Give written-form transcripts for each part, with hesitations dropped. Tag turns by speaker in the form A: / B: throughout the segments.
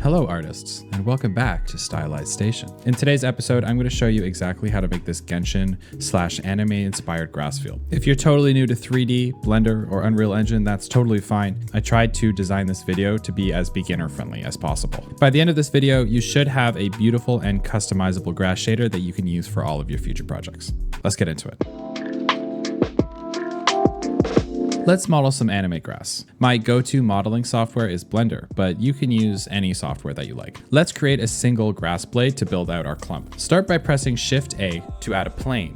A: Hello artists, and welcome back to Stylized Station. In today's episode, I'm going to show you exactly how to make this Genshin/anime inspired grass field. If you're totally new to 3D, Blender, or Unreal Engine, that's totally fine. I tried to design this video to be as beginner friendly as possible. By the end of this video, you should have a beautiful and customizable grass shader that you can use for all of your future projects. Let's get into it. Let's model some anime grass. My go-to modeling software is Blender, but you can use any software that you like. Let's create a single grass blade to build out our clump. Start by pressing Shift A to add a plane.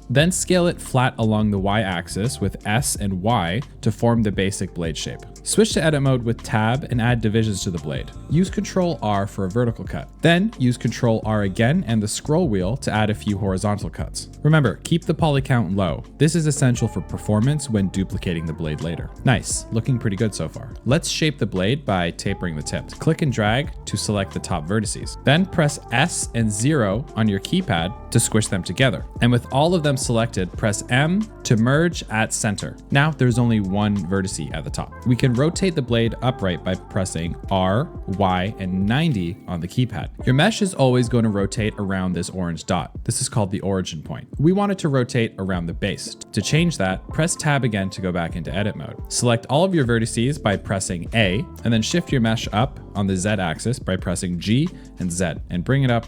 A: Then scale it flat along the Y-axis with S and Y to form the basic blade shape. Switch to edit mode with Tab and add divisions to the blade. Use Ctrl R for a vertical cut. Then use Ctrl R again and the scroll wheel to add a few horizontal cuts. Remember, keep the poly count low. This is essential for performance when duplicating the blade later. Nice, looking pretty good so far. Let's shape the blade by tapering the tips. Click and drag to select the top vertices. Then press S and 0 on your keypad to squish them together. And with all of them selected, press M to merge at center. Now there's only one vertice at the top. We can rotate the blade upright by pressing R, Y, and 90 on the keypad. Your mesh is always going to rotate around this orange dot. This is called the origin point. We want it to rotate around the base. To change that, press Tab again to go back into edit mode. Select all of your vertices by pressing A, and then shift your mesh up on the Z axis by pressing G and Z, and bring it up.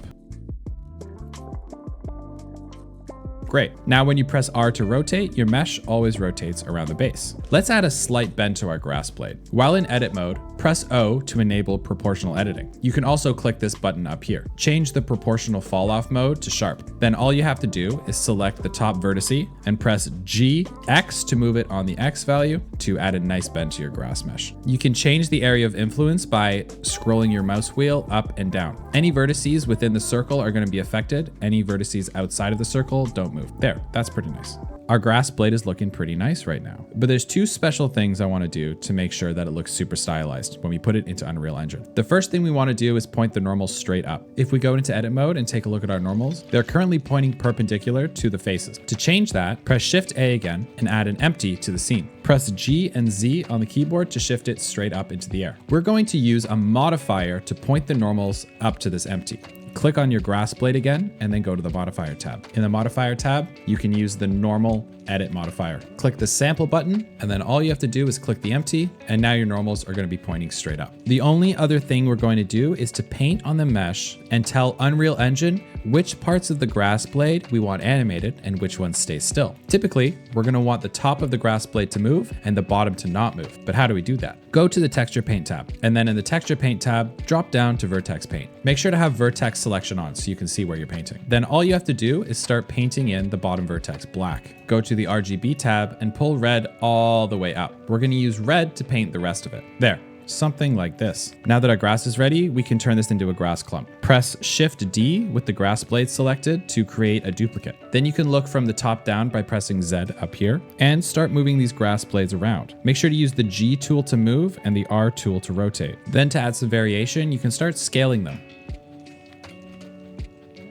A: Great. Now when you press R to rotate, your mesh always rotates around the base. Let's add a slight bend to our grass blade. While in edit mode, press O to enable proportional editing. You can also click this button up here. Change the proportional fall off mode to sharp. Then all you have to do is select the top vertice and press GX to move it on the X value to add a nice bend to your grass mesh. You can change the area of influence by scrolling your mouse wheel up and down. Any vertices within the circle are going to be affected. Any vertices outside of the circle don't move. There, that's pretty nice. Our grass blade is looking pretty nice right now, but there's two special things I want to do to make sure that it looks super stylized when we put it into Unreal Engine. The first thing we want to do is point the normals straight up. If we go into edit mode and take a look at our normals, they're currently pointing perpendicular to the faces. To change that, press Shift A again and add an empty to the scene. Press G and Z on the keyboard to shift it straight up into the air. We're going to use a modifier to point the normals up to this empty. Click on your grass blade again and then go to the modifier tab. In the modifier tab, you can use the normal edit modifier. Click the sample button and then all you have to do is click the empty and now your normals are going to be pointing straight up. The only other thing we're going to do is to paint on the mesh and tell Unreal Engine which parts of the grass blade we want animated and which ones stay still. Typically, we're going to want the top of the grass blade to move and the bottom to not move. But how do we do that? Go to the texture paint tab and then in the texture paint tab, drop down to vertex paint. Make sure to have vertex selection on so you can see where you're painting. Then all you have to do is start painting in the bottom vertex black. Go to the RGB tab and pull red all the way up. We're going to use red to paint the rest of it. There. Something like this. Now that our grass is ready, we can turn this into a grass clump. Press Shift D with the grass blade selected to create a duplicate. Then you can look from the top down by pressing Z up here and start moving these grass blades around. Make sure to use the G tool to move and the R tool to rotate. Then to add some variation, you can start scaling them.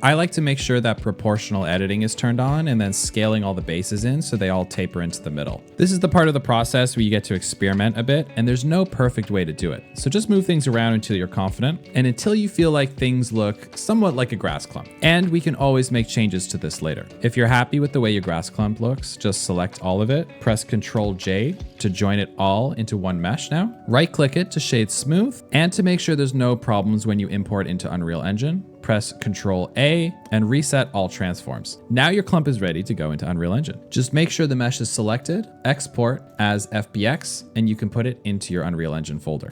A: I like to make sure that proportional editing is turned on and then scaling all the bases in so they all taper into the middle. This is the part of the process where you get to experiment a bit and there's no perfect way to do it. So just move things around until you're confident and until you feel like things look somewhat like a grass clump. And we can always make changes to this later. If you're happy with the way your grass clump looks, just select all of it, press Ctrl J to join it all into one mesh now. Right click it to shade smooth and to make sure there's no problems when you import into Unreal Engine. Press Ctrl A and reset all transforms. Now your clump is ready to go into Unreal Engine. Just make sure the mesh is selected, export as FBX, and you can put it into your Unreal Engine folder.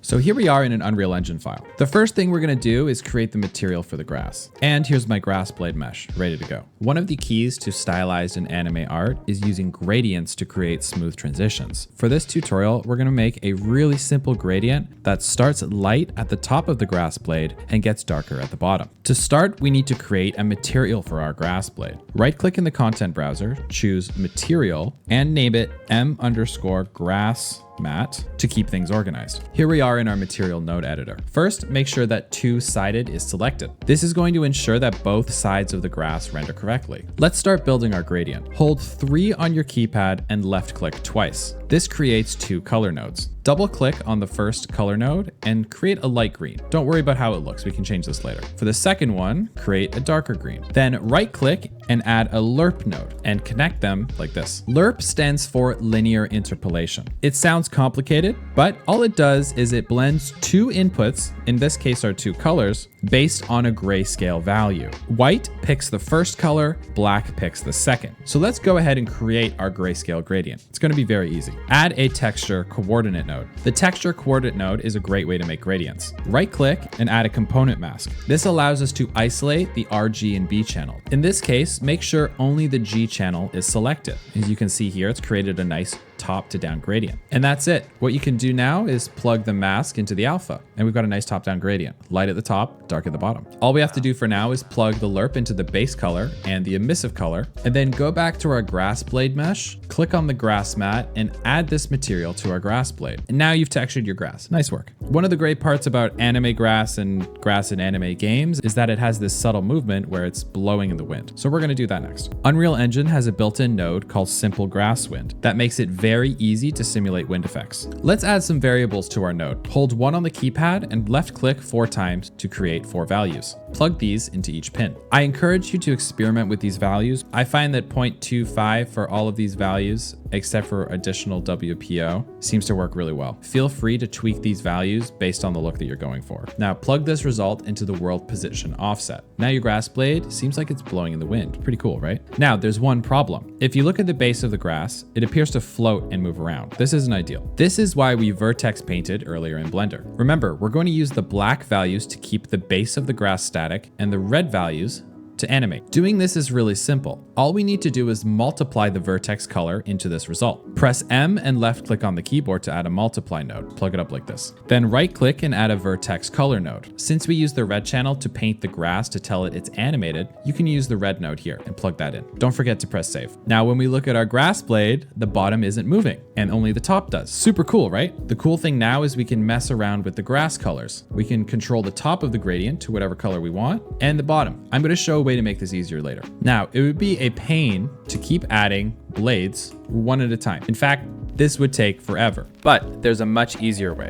A: So here we are in an Unreal Engine file. The first thing we're going to do is create the material for the grass. And here's my grass blade mesh ready to go. One of the keys to stylized and anime art is using gradients to create smooth transitions. For this tutorial, we're going to make a really simple gradient that starts light at the top of the grass blade and gets darker at the bottom. To start, we need to create a material for our grass blade. Right-click in the content browser, choose Material, and name it m_grass mat to keep things organized. Here we are in our material node editor. First, make sure that two-sided is selected. This is going to ensure that both sides of the grass render correctly. Let's start building our gradient. Hold 3 on your keypad and left click twice. This creates 2 color nodes. Double click on the first color node and create a light green. Don't worry about how it looks, we can change this later. For the second one, create a darker green. Then right click and add a lerp node and connect them like this. Lerp stands for linear interpolation. It sounds complicated, but all it does is it blends 2 inputs, in this case our 2 colors, based on a grayscale value. White picks the first color, black picks the second. So let's go ahead and create our grayscale gradient. It's going to be very easy. Add a texture coordinate node. The texture coordinate node is a great way to make gradients. Right click and add a component mask. This allows us to isolate the RG and B channel. In this case, make sure only the G channel is selected. As you can see here, it's created a nice top to down gradient. And that's it. What you can do now is plug the mask into the alpha, and we've got a nice top down gradient. Light at the top, dark at the bottom. All we have to do for now is plug the lerp into the base color and the emissive color, and then go back to our grass blade mesh, click on the grass mat, and add this material to our grass blade. And now you've textured your grass. Nice work. One of the great parts about anime grass in anime games is that it has this subtle movement where it's blowing in the wind. So we're going to do that next. Unreal Engine has a built-in node called Simple Grass Wind that makes it very easy to simulate wind effects. Let's add some variables to our node. Hold 1 on the keypad and left click 4 times to create 4 values. Plug these into each pin. I encourage you to experiment with these values. I find that 0.25 for all of these values, except for additional WPO, seems to work really well. Feel free to tweak these values based on the look that you're going for. Now plug this result into the world position offset. Now your grass blade seems like it's blowing in the wind. Pretty cool, right? Now there's one problem. If you look at the base of the grass, it appears to float and move around. This isn't ideal. This is why we vertex painted earlier in Blender. Remember, we're going to use the black values to keep the base of the grass static and the red values to animate. Doing this is really simple. All we need to do is multiply the vertex color into this result. Press M and left click on the keyboard to add a multiply node. Plug it up like this. Then right click and add a vertex color node. Since we use the red channel to paint the grass to tell it it's animated, you can use the red node here and plug that in. Don't forget to press save. Now when we look at our grass blade, the bottom isn't moving and only the top does. Super cool, right? The cool thing now is we can mess around with the grass colors. We can control the top of the gradient to whatever color we want and the bottom. I'm going to show a way to make this easier later. Now, it would be a pain to keep adding blades one at a time. In fact, this would take forever, but there's a much easier way.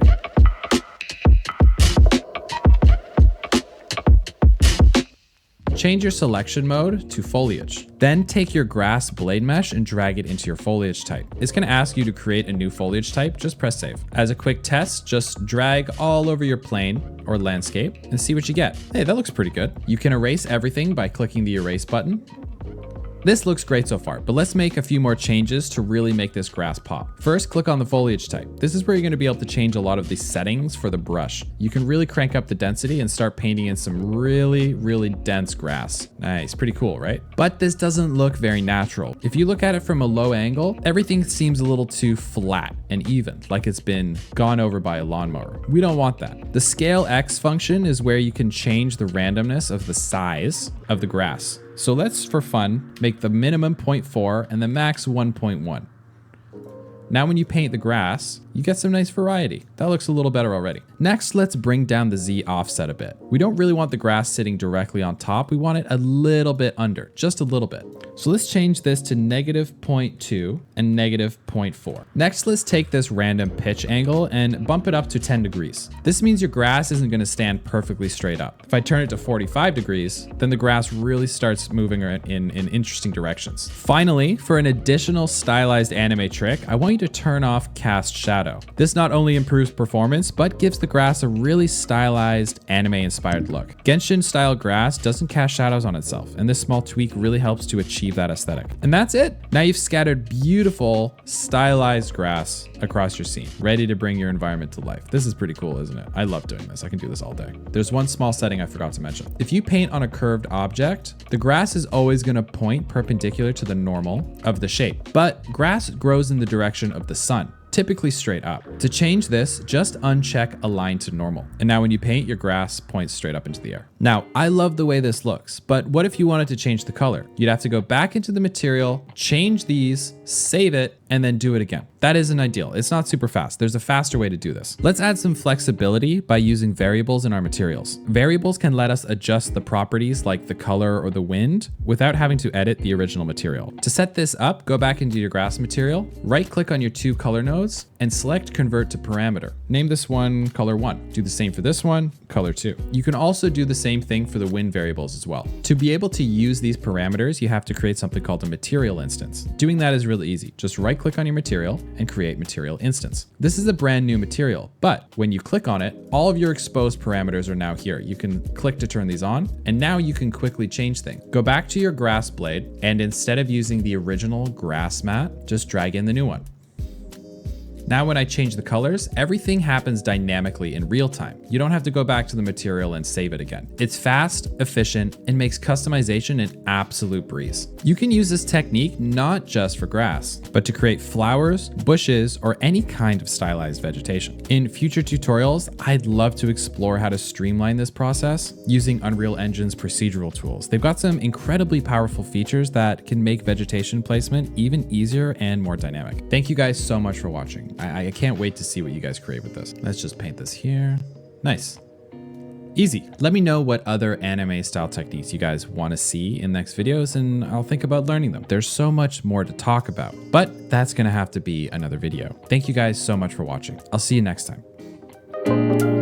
A: Change your selection mode to foliage. Then take your grass blade mesh and drag it into your foliage type. It's going to ask you to create a new foliage type. Just press save. As a quick test, just drag all over your plane or landscape and see what you get. Hey, that looks pretty good. You can erase everything by clicking the erase button. This looks great so far, but let's make a few more changes to really make this grass pop. First, click on the foliage type. This is where you're going to be able to change a lot of the settings for the brush. You can really crank up the density and start painting in some really, really dense grass. Nice, pretty cool, right? But this doesn't look very natural. If you look at it from a low angle, everything seems a little too flat and even, like it's been gone over by a lawnmower. We don't want that. The scale X function is where you can change the randomness of the size of the grass. So let's, for fun, make the minimum 0.4 and the max 1.1. Now when you paint the grass, you get some nice variety. That looks a little better already. Next, let's bring down the Z offset a bit. We don't really want the grass sitting directly on top. We want it a little bit under, just a little bit. So let's change this to -0.2 and -0.4. Next, let's take this random pitch angle and bump it up to 10 degrees. This means your grass isn't going to stand perfectly straight up. If I turn it to 45 degrees, then the grass really starts moving in interesting directions. Finally, for an additional stylized anime trick, I want you to turn off cast shadow. This not only improves performance, but gives the grass a really stylized anime-inspired look. Genshin style grass doesn't cast shadows on itself, and this small tweak really helps to achieve that aesthetic. And that's it. Now you've scattered beautiful, stylized grass across your scene, ready to bring your environment to life. This is pretty cool, isn't it? I love doing this. I can do this all day. There's one small setting I forgot to mention. If you paint on a curved object, the grass is always going to point perpendicular to the normal of the shape, but grass grows in the direction of the sun, typically straight up. To change this, just uncheck align to normal. And now when you paint, your grass points straight up into the air. Now, I love the way this looks, but what if you wanted to change the color? You'd have to go back into the material, change these, save it, and then do it again. That isn't ideal. It's not super fast. There's a faster way to do this. Let's add some flexibility by using variables in our materials. Variables can let us adjust the properties like the color or the wind without having to edit the original material. To set this up, go back into your grass material, right-click on your two color nodes, and select Convert to Parameter. Name this one Color 1. Do the same for this one, Color 2. You can also do the same thing for the wind variables as well. To be able to use these parameters, you have to create something called a material instance. Doing that is really easy. Just right-click on your material and create material instance. This is a brand new material, but when you click on it, all of your exposed parameters are now here. You can click to turn these on, and now you can quickly change things. Go back to your grass blade, and instead of using the original grass mat, just drag in the new one. Now when I change the colors, everything happens dynamically in real time. You don't have to go back to the material and save it again. It's fast, efficient, and makes customization an absolute breeze. You can use this technique not just for grass, but to create flowers, bushes, or any kind of stylized vegetation. In future tutorials, I'd love to explore how to streamline this process using Unreal Engine's procedural tools. They've got some incredibly powerful features that can make vegetation placement even easier and more dynamic. Thank you guys so much for watching. I can't wait to see what you guys create with this. Let's just paint this here. Nice. Easy. Let me know what other anime style techniques you guys want to see in next videos, and I'll think about learning them. There's so much more to talk about, but that's going to have to be another video. Thank you guys so much for watching. I'll see you next time.